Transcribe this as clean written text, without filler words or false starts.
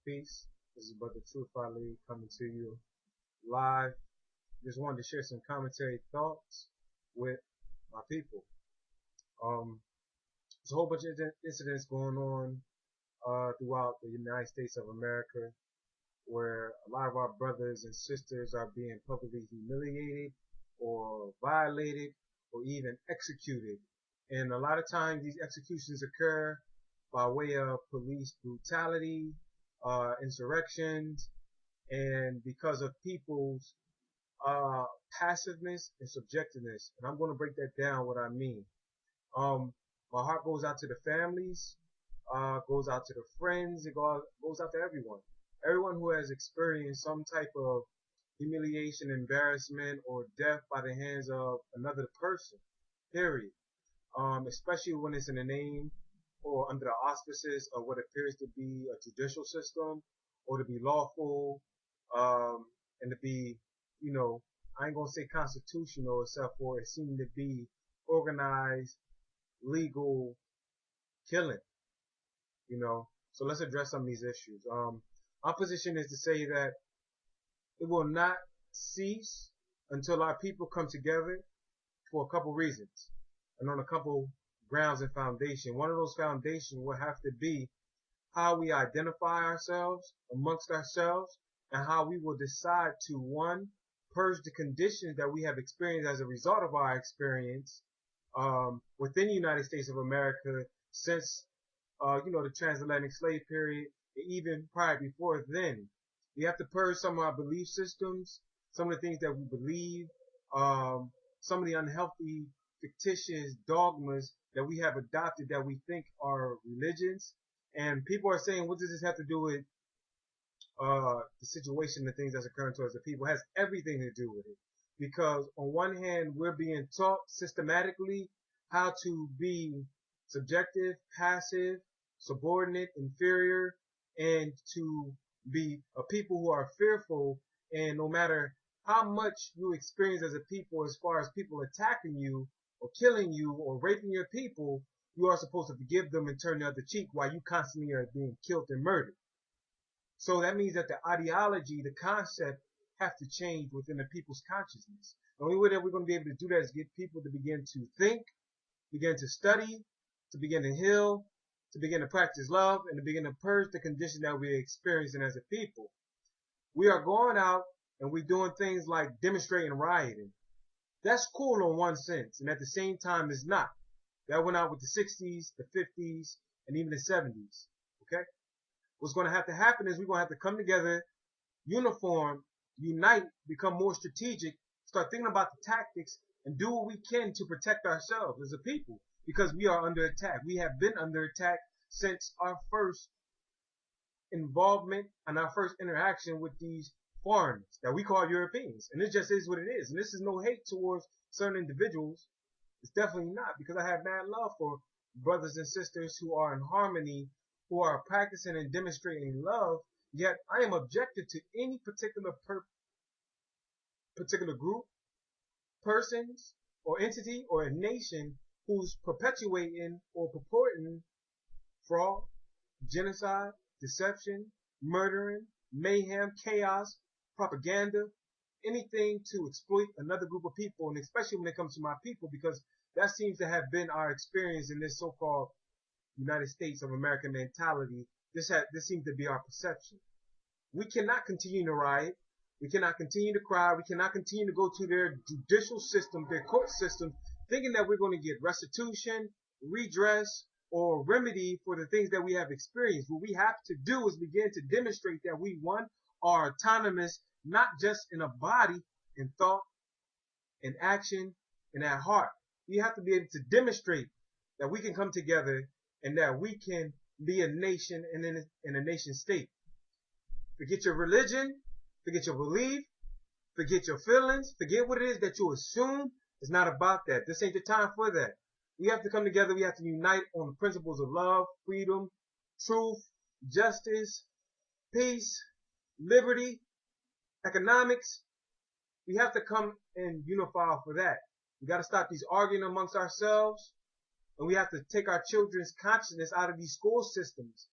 Peace. This is Brother Truth Ali coming to you live. Just wanted to share some commentary thoughts with my people. There's a whole bunch of incidents going on throughout the United States of America where a lot of our brothers and sisters are being publicly humiliated or violated or even executed. And a lot of times these executions occur by way of police brutality, insurrections, and because of people's passiveness and subjectiveness. And I'm going to break that down, what I mean. My heart goes out to the families, goes out to the friends, it goes out to everyone. Everyone who has experienced some type of humiliation, embarrassment, or death by the hands of another person, period. Especially when it's in the name or under the auspices of what appears to be a judicial system, or to be lawful, and to be, I ain't gonna say constitutional, except for it seemed to be organized, legal killing, So let's address some of these issues. Our position is to say that it will not cease until our people come together for a couple reasons and on a couple grounds and foundation. One of those foundations will have to be how we identify ourselves amongst ourselves and how we will decide to, one, purge the conditions that we have experienced as a result of our experience within the United States of America since the transatlantic slave period, and even prior before then. We have to purge some of our belief systems, some of the things that we believe, some of the unhealthy, fictitious dogmas that we have adopted that we think are religions. And people are saying, what does this have to do with the situation, the things that's occurring to us, the people? It has everything to do with it. Because on one hand, we're being taught systematically how to be subjective, passive, subordinate, inferior, and to be a people who are fearful. And no matter how much you experience as a people, as far as people attacking you or killing you or raping your people, you are supposed to forgive them and turn the other cheek while you constantly are being killed and murdered. So that means that the ideology, the concept, have to change within the people's consciousness. The only way that we're going to be able to do that is get people to begin to think, begin to study, to begin to heal, to begin to practice love, and to begin to purge the condition that we're experiencing as a people. We are going out and we're doing things like demonstrating rioting. That's cool in one sense, and at the same time it's not. That went out with the 60s, the 50s, and even the 70s. Okay? What's going to have to happen is we're going to have to come together, uniform, unite, become more strategic, start thinking about the tactics, and do what we can to protect ourselves as a people, because we are under attack. We have been under attack since our first involvement and our first interaction with these foreigners that we call Europeans. And it just is what it is. And this is no hate towards certain individuals. It's definitely not, because I have mad love for brothers and sisters who are in harmony, who are practicing and demonstrating love. Yet I am objective to any particular group, persons, or entity, or a nation who's perpetuating or purporting fraud, genocide, deception, murdering, mayhem, chaos, propaganda, anything to exploit another group of people, and especially when it comes to my people, because that seems to have been our experience in this so-called United States of America mentality. This seems to be our perception. We cannot continue to riot. We cannot continue to cry. We cannot continue to go to their judicial system, their court system, thinking that we're going to get restitution, redress, or remedy for the things that we have experienced. What we have to do is begin to demonstrate that we, one, are autonomous, not just in a body, in thought, in action, and at heart. We have to be able to demonstrate that we can come together and that we can be a nation and in a nation state. Forget your religion, forget your belief, forget your feelings, forget what it is that you assume. It's not about that. This ain't the time for that. We have to come together. We have to unite on the principles of love, freedom, truth, justice, peace, liberty, economics. We have to come and unify for that. We got to stop these arguing amongst ourselves, and we have to take our children's consciousness out of these school systems